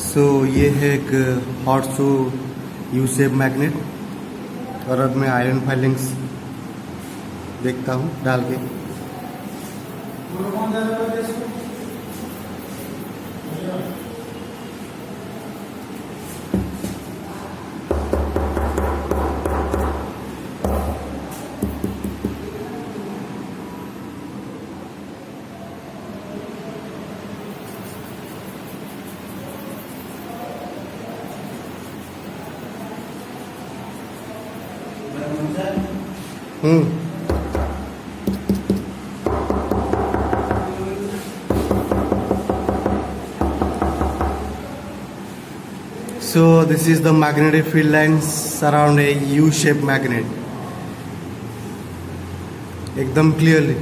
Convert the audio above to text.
सो ये है एक हॉर्सो यू शेप मैग्नेट और अब मैं आयरन फाइलिंग्स देखता हूँ डाल के। So this is the magnetic field lines around a U-shaped magnet. एकदम clearly.